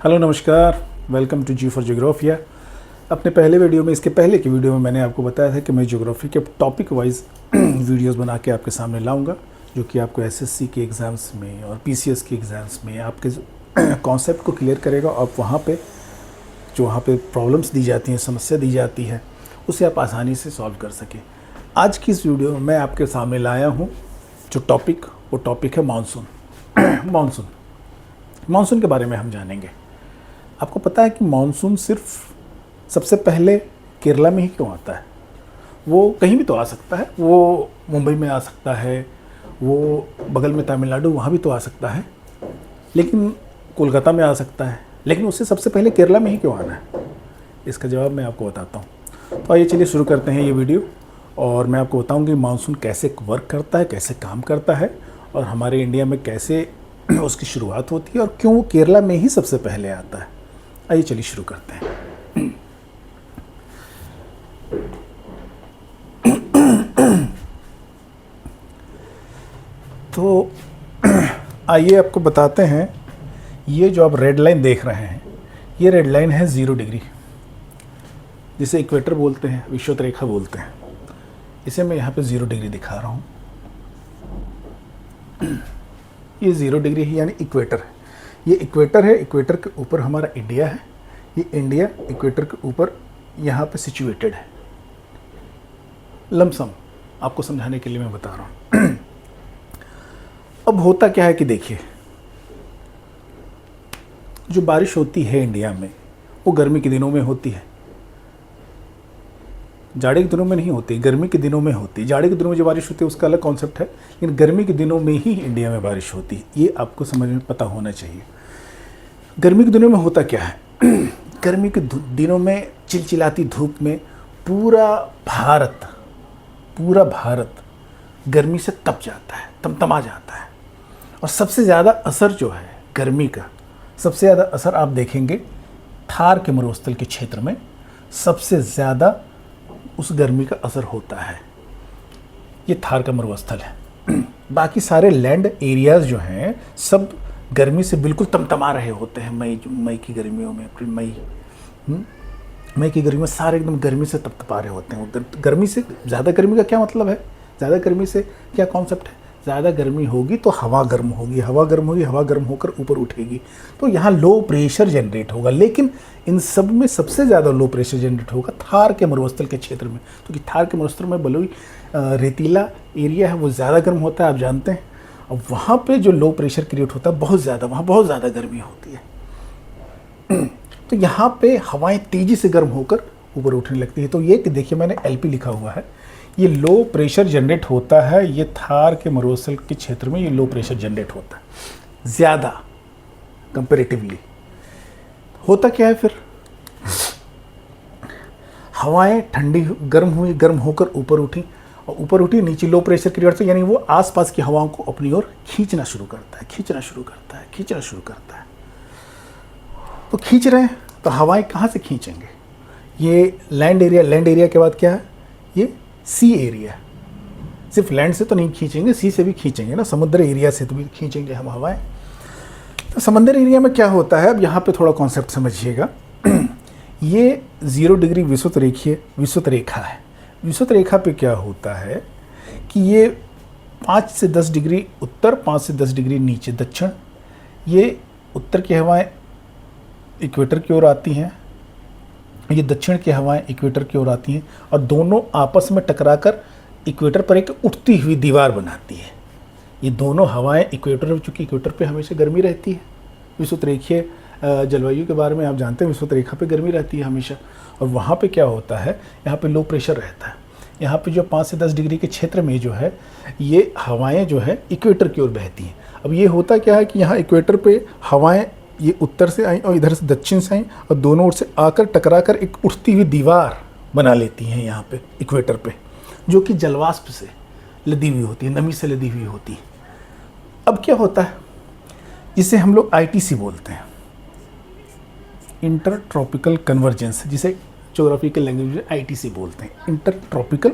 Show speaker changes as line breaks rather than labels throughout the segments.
Hello नमस्कार, welcome to ji for ज्योग्राफिया। अपने पहले वीडियो में, इसके पहले की वीडियो में मैंने आपको बताया था कि मैं ज्योग्राफी के टॉपिक वाइज वीडियोस बना के आपके सामने लाऊंगा, जो कि आपको एसएससी के एग्ज़ाम्स में और पीसीएस के एग्ज़ाम्स में आपके कॉन्सेप्ट को क्लियर करेगा। और वहाँ पे प्रॉब्लम्स दी जाती हैं, समस्या दी जाती है, उसे आप आसानी से सॉल्व कर सकें। आज की इस वीडियो में मैं आपके सामने लाया हूँ जो टॉपिक, वो टॉपिक है मानसून। मानसून के बारे में हम जानेंगे। आपको पता है कि मानसून सिर्फ सबसे पहले केरला में ही क्यों आता है? वो कहीं भी तो आ सकता है, वो मुंबई में आ सकता है, वो बगल में तमिलनाडु वहाँ भी तो आ सकता है, लेकिन कोलकाता में आ सकता है, लेकिन उससे सबसे पहले केरला में ही क्यों आना है? इसका जवाब मैं आपको बताता हूँ। तो आइए चलिए शुरू करते हैं ये वीडियो, और मैं आपको बताऊँ कि मानसून कैसे वर्क करता है, कैसे काम करता है, और हमारे इंडिया में कैसे उसकी शुरुआत होती है, और क्यों केरला में ही सबसे पहले आता है। आइए चलिए शुरू करते हैं। तो आइए आपको बताते हैं, ये जो आप रेड लाइन देख रहे हैं, ये रेड लाइन है 0 डिग्री, जिसे इक्वेटर बोलते हैं, विषुवत रेखा बोलते हैं। इसे मैं यहाँ पे 0 डिग्री दिखा रहा हूँ। ये 0 डिग्री है, यानी इक्वेटर है। ये इक्वेटर है, इक्वेटर के ऊपर हमारा इंडिया है। ये इंडिया इक्वेटर के ऊपर यहाँ पे सिचुएटेड है। लमसम आपको समझाने के लिए मैं बता रहा हूँ। अब होता क्या है कि देखिए, जो बारिश होती है इंडिया में, वो गर्मी के दिनों में होती है, जाड़े के दिनों में नहीं होती, गर्मी के दिनों में होती है। जाड़े के दिनों में जो बारिश होती है उसका अलग कॉन्सेप्ट है, लेकिन गर्मी के दिनों में ही इंडिया में बारिश होती है। ये आपको समझ में पता होना चाहिए। गर्मी के दिनों में होता क्या है? गर्मी के दिनों में चिलचिलाती धूप में पूरा भारत गर्मी से तप जाता है, तमतमा जाता है। और सबसे ज़्यादा असर जो है गर्मी का, सबसे ज़्यादा असर आप देखेंगे थार के मरुस्थल के क्षेत्र में सबसे ज़्यादा उस गर्मी का असर होता है। ये थार का मरुस्थल है। बाकी सारे लैंड एरियाज़ जो हैं सब गर्मी से बिल्कुल तमतमा रहे होते हैं। मई की गर्मियों में, अप्रैल मई की गर्मी में सारे एकदम गर्मी से तपतपा रहे होते हैं। गर्मी से, ज़्यादा गर्मी का क्या मतलब है? ज़्यादा गर्मी से क्या कॉन्सेप्ट है? ज़्यादा गर्मी होगी तो हवा गर्म होगी, हवा गर्म होगी, हवा गर्म होकर ऊपर उठेगी, तो यहाँ लो प्रेशर जनरेट होगा। लेकिन इन सब में सबसे ज़्यादा लो प्रेशर जनरेट होगा थार के मरुस्थल के क्षेत्र में, क्योंकि थार के मरुस्थल में बलुई रेतीला एरिया है, वो ज़्यादा गर्म होता है, आप जानते हैं। और वहाँ पे जो लो प्रेशर क्रिएट होता है बहुत ज़्यादा, वहाँ बहुत ज़्यादा गर्मी होती है। तो यहाँ पे हवाएं तेज़ी से गर्म होकर ऊपर उठने लगती है। तो ये कि देखिए, मैंने एलपी लिखा हुआ है, ये लो प्रेशर जनरेट होता है। ये थार के मरुस्थल के क्षेत्र में ये लो प्रेशर जनरेट होता है ज़्यादा कंपैरेटिवली। होता क्या है फिर? हवाएं ठंडी गर्म हुई, गर्म होकर ऊपर उठी, और ऊपर उठी, नीचे लो प्रेशर क्रिएट होता है, यानी वो आसपास की हवाओं को अपनी ओर खींचना शुरू करता है। तो खींच रहे हैं, तो हवाएं कहाँ से खींचेंगे? ये लैंड एरिया के बाद क्या है? ये सी एरिया। सिर्फ लैंड से तो नहीं खींचेंगे, सी से भी खींचेंगे ना, समुद्र एरिया से तो भी खींचेंगे हम हवाएं। तो समुद्र एरिया में क्या होता है? अब यहाँ पे थोड़ा कॉन्सेप्ट समझिएगा। ये 0 डिग्री विषुवत रेखा है। विषुवत रेखा पे क्या होता है कि ये 5 से 10 डिग्री उत्तर, 5 से 10 डिग्री नीचे दक्षिण, ये उत्तर की हवाएं इक्वेटर की ओर आती हैं, ये दक्षिण की हवाएं इक्वेटर की ओर आती हैं, और दोनों आपस में टकराकर इक्वेटर पर एक उठती हुई दीवार बनाती है। ये दोनों हवाएं इक्वेटर, चूँकि इक्वेटर पे हमेशा गर्मी रहती है, विषुवत रेखीय जलवायु के बारे में आप जानते हैं, विषुवत रेखा पे गर्मी रहती है हमेशा। और वहाँ पे क्या होता है, यहाँ पे लो प्रेशर रहता है। यहाँ पे जो 5 से 10 डिग्री के क्षेत्र में जो है, ये हवाएं जो है इक्वेटर की ओर बहती हैं। अब ये होता क्या है कि यहाँ इक्वेटर पे हवाएं ये उत्तर से आई और इधर से दक्षिण से आई, और दोनों ओर से आकर टकराकर एक उठती हुई दीवार बना लेती हैं यहाँ पे इक्वेटर पे, जो कि जलवाष्प से लदी हुई होती है, नमी से लदी हुई होती है। अब क्या होता है, जिसे हम लोग आईटीसी बोलते हैं, इंटर ट्रॉपिकल कन्वर्जेंस, जिसे ज्योग्राफिकल लैंग्वेज में आईटीसी बोलते हैं, इंटर ट्रॉपिकल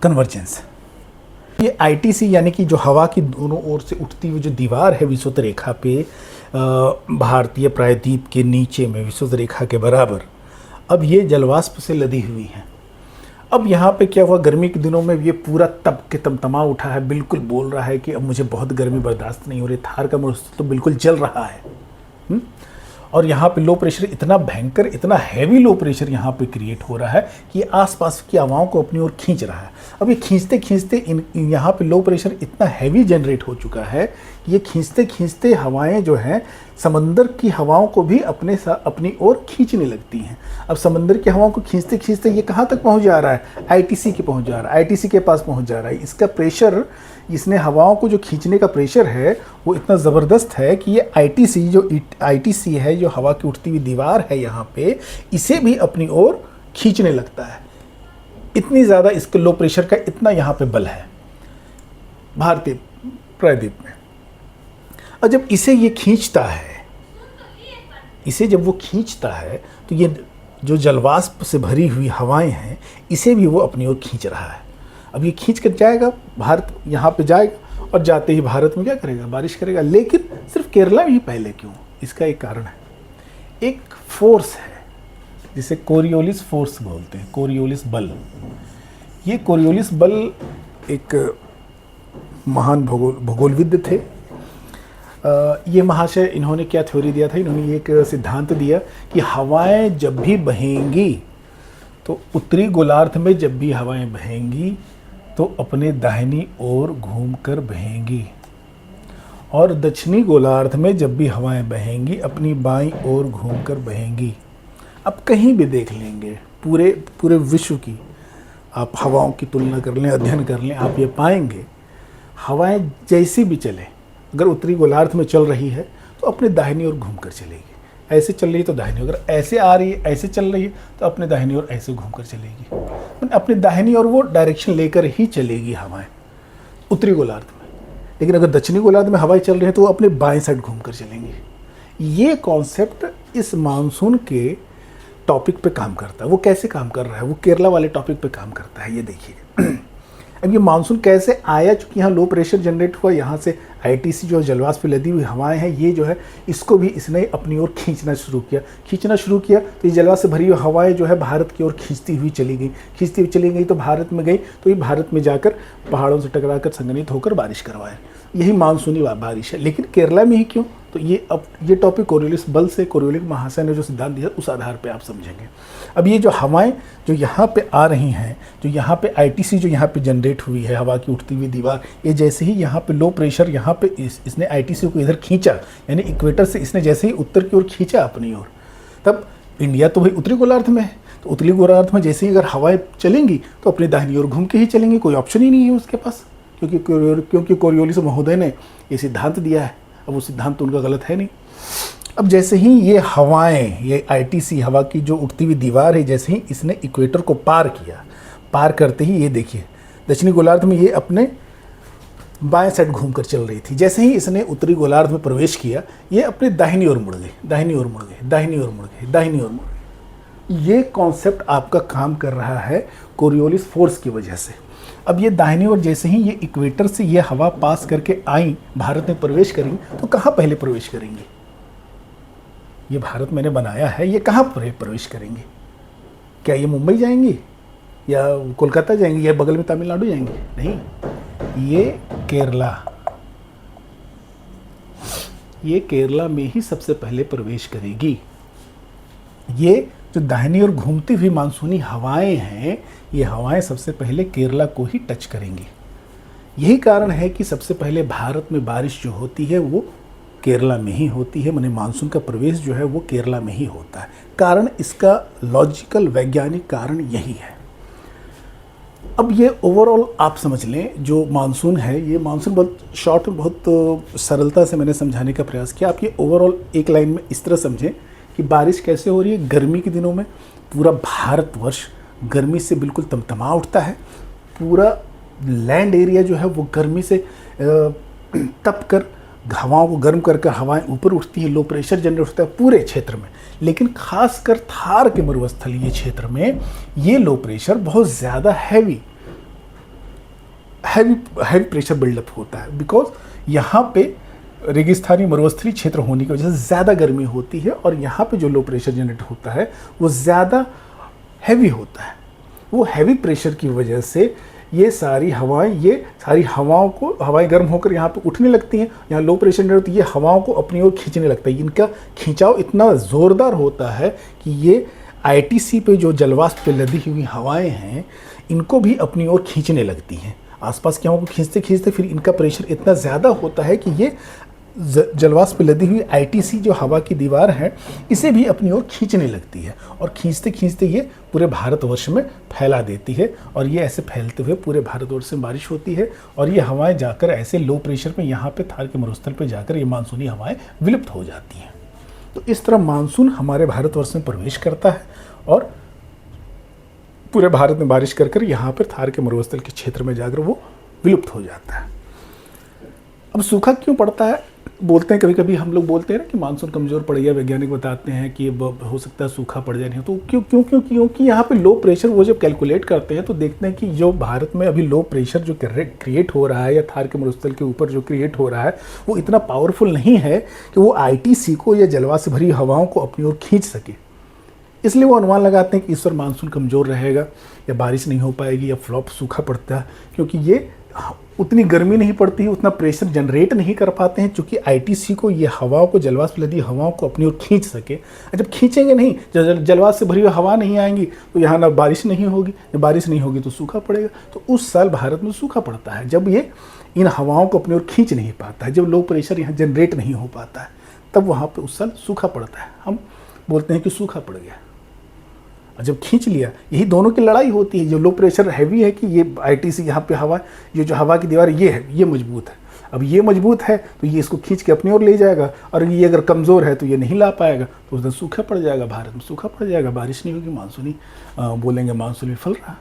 कन्वर्जेंस। ये आईटीसी यानी कि जो हवा की दोनों ओर से उठती हुई जो दीवार है विषुवत रेखा पे, भारतीय प्रायद्वीप के नीचे में विषुवत रेखा के बराबर अब ये जलवाष्प से लदी हुई हैं। अब यहाँ पे क्या हुआ, गर्मी के दिनों में ये पूरा तप के तमतमा उठा है, बिल्कुल बोल रहा है कि अब मुझे बहुत गर्मी बर्दाश्त नहीं हो रही, थार का मरुस्थल तो बिल्कुल जल रहा है। और यहाँ पे लो प्रेशर इतना भयंकर, इतना हैवी लो प्रेशर यहाँ पे क्रिएट हो रहा है कि ये आसपास की हवाओं को अपनी ओर खींच रहा है। अब ये खींचते खींचते यहाँ पे लो प्रेशर इतना हैवी जनरेट हो चुका है कि ये खींचते खींचते हवाएं जो हैं समंदर की हवाओं को भी अपनी ओर खींचने लगती हैं। अब समंदर की हवाओं को खींचते खींचते ये कहाँ तक पहुँच जा रहा है, आईटीसी के पहुँच जा रहा है, आईटीसी के पास पहुँच जा रहा है। इसका प्रेशर, इसने हवाओं को जो खींचने का प्रेशर है वो इतना ज़बरदस्त है कि ये आईटीसी है, जो हवा की उठती हुई दीवार है यहाँ पे, इसे भी अपनी ओर खींचने लगता है। इतनी ज़्यादा इसके लो प्रेशर का इतना यहाँ पे बल है भारतीय प्रायद्वीप में। और जब इसे ये खींचता है, इसे जब वो खींचता है तो ये जो जलवाष्प से भरी हुई हवाएं हैं इसे भी वो अपनी ओर खींच रहा है। अब ये खींच कर जाएगा, भारत यहाँ पे जाएगा और जाते ही भारत में क्या करेगा, बारिश करेगा। लेकिन सिर्फ केरला में ही पहले क्यों, इसका एक कारण है, एक फोर्स है जिसे कोरियोलिस फोर्स बोलते हैं, कोरियोलिस बल। ये कोरियोलिस बल एक महान भूगोलविद थे। ये महाशय, इन्होंने क्या थ्योरी दिया था, इन्होंने एक सिद्धांत दिया कि हवाएं जब भी बहेंगी तो उत्तरी गोलार्ध में जब भी हवाएं बहेंगी तो अपने दाहिनी ओर घूमकर बहेंगी, और दक्षिणी गोलार्ध में जब भी हवाएं बहेंगी अपनी बाईं ओर घूमकर बहेंगी। अब कहीं भी देख लेंगे, पूरे विश्व की आप हवाओं की तुलना कर लें, अध्ययन कर लें, आप ये पाएंगे हवाएं जैसी भी चलें, अगर उत्तरी गोलार्ध में चल रही है तो अपने दाहिनी ओर घूमकर चलेगी, ऐसे चल रही है तो दाहिनी, अगर ऐसे आ रही है, ऐसे चल रही है तो अपने दाहिनी ओर ऐसे घूमकर चलेगी। अपने दाहिनी ओर वो डायरेक्शन लेकर ही चलेगी हवाएं उत्तरी गोलार्ध में। लेकिन अगर दक्षिणी गोलार्ध में हवाएं चल रही हैं तो वो अपने बाएं साइड घूमकर चलेंगी। ये कॉन्सेप्ट इस मानसून के टॉपिक पे काम करता है। वो कैसे काम कर रहा है, वो केरला वाले टॉपिक पे काम करता है। ये देखिए अब ये मानसून कैसे आया, चूँकि यहाँ लो प्रेशर जनरेट हुआ, यहाँ से आईटीसी जो जलवाष्प पे लदी हुई हवाएं हैं, ये जो है इसको भी इसने अपनी ओर खींचना शुरू किया। तो ये जलवाष्प से भरी हुई हवाएं जो है भारत की ओर खींचती हुई चली गई तो भारत में गई, तो ये भारत में जाकर पहाड़ों से टकराकर संघनित होकर बारिश करवाए। यही मानसूनी बारिश है। लेकिन केरला में ही क्यों, तो ये टॉपिक कोरियोलिस बल से, कोरियोलिस महाशय ने जो सिद्धांत दिया उस आधार पे आप समझेंगे। अब ये जो हवाएं जो यहाँ पे आ रही हैं, जो यहाँ पे आईटीसी जो यहाँ पे जनरेट हुई है, हवा की उठती हुई दीवार, ये जैसे ही यहाँ पे लो प्रेशर यहाँ पे इसने आईटीसी को इधर खींचा, यानी इक्वेटर से इसने जैसे ही उत्तर की ओर खींचा अपनी ओर, तब इंडिया तो भाई उत्तरी गोलार्ध में है, तो उत्तरी गोलार्ध में जैसे ही अगर हवाएं चलेंगी तो अपनी दाहिनी ओर घूम के ही चलेंगी, कोई ऑप्शन ही नहीं है उसके पास, क्योंकि कोरियोलिस महोदय ने ये सिद्धांत दिया है। अब वो सिद्धांत तो उनका गलत है नहीं। अब जैसे ही ये हवाएं, ये आईटीसी हवा की जो उठती हुई दीवार है, जैसे ही इसने इक्वेटर को पार किया, पार करते ही ये देखिए दक्षिणी गोलार्ध में ये अपने बाएं साइड घूमकर चल रही थी। जैसे ही इसने उत्तरी गोलार्ध में प्रवेश किया, ये अपने दाहिनी ओर मुड़ गई। ये कॉन्सेप्ट आपका काम कर रहा है कोरियोलिस फोर्स की वजह से। अब ये दाहिनी ओर जैसे ही ये इक्वेटर से ये हवा पास करके आई, भारत में प्रवेश करेंगी, तो कहाँ पहले प्रवेश करेंगी? ये भारत मैंने बनाया है, ये कहाँ प्रवेश करेंगे? क्या ये मुंबई जाएंगी या कोलकाता जाएंगी या बगल में तमिलनाडु जाएंगी? नहीं, ये केरला में ही सबसे पहले प्रवेश करेगी। ये जो दाहिनी ओर घूमती हुई मानसूनी हवाएं हैं, ये हवाएं सबसे पहले केरला को ही टच करेंगी। यही कारण है कि सबसे पहले भारत में बारिश जो होती है वो केरला में ही होती है, माने मानसून का प्रवेश जो है वो केरला में ही होता है। कारण इसका लॉजिकल, वैज्ञानिक कारण यही है। अब ये ओवरऑल आप समझ लें, जो मानसून है, ये मानसून बहुत शॉर्ट में, बहुत सरलता से मैंने समझाने का प्रयास किया। आप ये ओवरऑल एक लाइन में इस तरह समझें कि बारिश कैसे हो रही है। गर्मी के दिनों में पूरा भारतवर्ष गर्मी से बिल्कुल तमतमा उठता है। पूरा लैंड एरिया जो है वो गर्मी से तप कर, हवाओं को गर्म कर हवाएं ऊपर उठती है, लो प्रेशर जनरेट होता है पूरे क्षेत्र में। लेकिन खासकर थार के मरुस्थलीय क्षेत्र में ये लो प्रेशर बहुत ज़्यादा हैवी प्रेशर बिल्डअप होता है, बिकॉज यहाँ पे रेगिस्तानी मरुस्थलीय क्षेत्र होने की वजह से ज़्यादा गर्मी होती है और यहाँ पे जो लो प्रेशर जनरेट होता है वो ज़्यादा हैवी होता है। वो हैवी प्रेशर की वजह से ये सारी हवाओं को हवाएं गर्म होकर यहाँ पे उठने लगती हैं। यहाँ लो प्रेशर जनरेट होती है, ये हवाओं को अपनी ओर खींचने लगता है। इनका खिंचाव इतना ज़ोरदार होता है कि ये आईटीसी पे जो जलवाष्प पे लदी हुई हवाएं हैं इनको भी अपनी ओर खींचने लगती हैं। आसपास की हवाओं को खींचते खींचते फिर इनका प्रेशर इतना ज़्यादा होता है कि ये जलवाष्प पे लदी हुई आईटीसी जो हवा की दीवार है इसे भी अपनी ओर खींचने लगती है और खींचते खींचते ये पूरे भारतवर्ष में फैला देती है और ये ऐसे फैलते हुए पूरे भारतवर्ष में बारिश होती है और ये हवाएं जाकर ऐसे लो प्रेशर में यहाँ पे थार के मरुस्थल पे जाकर ये मानसूनी हवाएं विलुप्त हो जाती हैं। तो इस तरह मानसून हमारे भारतवर्ष में प्रवेश करता है और पूरे भारत में बारिश कर यहाँ पर थार के मरुस्थल के क्षेत्र में जाकर वो विलुप्त हो जाता है। अब सूखा क्यों पड़ता है? बोलते हैं कभी कभी हम लोग बोलते हैं ना कि मानसून कमज़ोर पड़ गया, वैज्ञानिक बताते हैं कि हो सकता है सूखा पड़ जाए। नहीं तो क्योंकि यहाँ पे लो प्रेशर वो जब कैलकुलेट करते हैं तो देखते हैं कि जो भारत में अभी लो प्रेशर जो क्रिएट हो रहा है या थार के मरुस्थल के ऊपर जो क्रिएट हो रहा है वो इतना पावरफुल नहीं है कि वो आईटीसी को या जलवाष्प से भरी हवाओं को अपनी ओर खींच सके। इसलिए वो अनुमान लगाते हैं कि इस बार मानसून कमज़ोर रहेगा या बारिश नहीं हो पाएगी या फ्लॉप सूखा पड़ता है, क्योंकि ये उतनी गर्मी नहीं पड़ती है, उतना प्रेशर जनरेट नहीं कर पाते हैं, क्योंकि आईटीसी को ये हवाओं को जलवाष्प लदी हवाओं को अपनी ओर खींच सके। जब खींचेंगे नहीं, जलवाष्प से भरी हुई हवा नहीं आएंगी तो यहाँ ना बारिश नहीं होगी, जब बारिश नहीं होगी तो सूखा पड़ेगा। तो उस साल भारत में सूखा पड़ता है जब ये इन हवाओं को अपनी ओर खींच नहीं पाता है, जब लो प्रेशर यहाँ जनरेट नहीं हो पाता है, तब वहाँ पर उस साल सूखा पड़ता है। हम बोलते हैं कि सूखा पड़ गया। जब खींच लिया, यही दोनों की लड़ाई होती है। जो लो प्रेशर हैवी है कि ये आईटीसी यहाँ पे हवा, ये जो हवा की दीवार ये है, ये मजबूत है। अब ये मजबूत है तो ये इसको खींच के अपनी ओर ले जाएगा और ये अगर कमज़ोर है तो ये नहीं ला पाएगा, तो उस दिन सूखा पड़ जाएगा, भारत में सूखा पड़ जाएगा, बारिश नहीं होगी, मानसूनी बोलेंगे मानसून विफल रहा।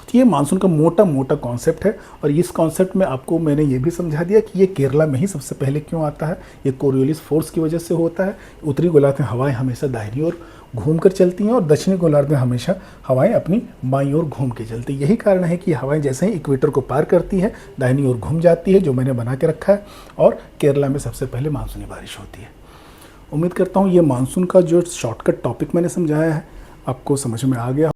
तो ये मानसून का मोटा मोटा कॉन्सेप्ट है और इस कॉन्सेप्ट में आपको मैंने ये भी समझा दिया कि ये केरला में ही सबसे पहले क्यों आता है। ये कोरियोलिस फोर्स की वजह से होता है। उत्तरी गोलार्ध में हवाएं हमेशा दाहिनी ओर घूम कर चलती हैं और दक्षिणी गोलार्ध में हमेशा हवाएं अपनी बाईं ओर घूम के चलती हैं। यही कारण है कि हवाएं जैसे ही इक्वेटर को पार करती है दाहिनी ओर घूम जाती है, जो मैंने बना के रखा है, और केरला में सबसे पहले मानसूनी बारिश होती है। उम्मीद करता हूँ ये मानसून का जो शॉर्टकट टॉपिक मैंने समझाया है आपको समझ में आ गया।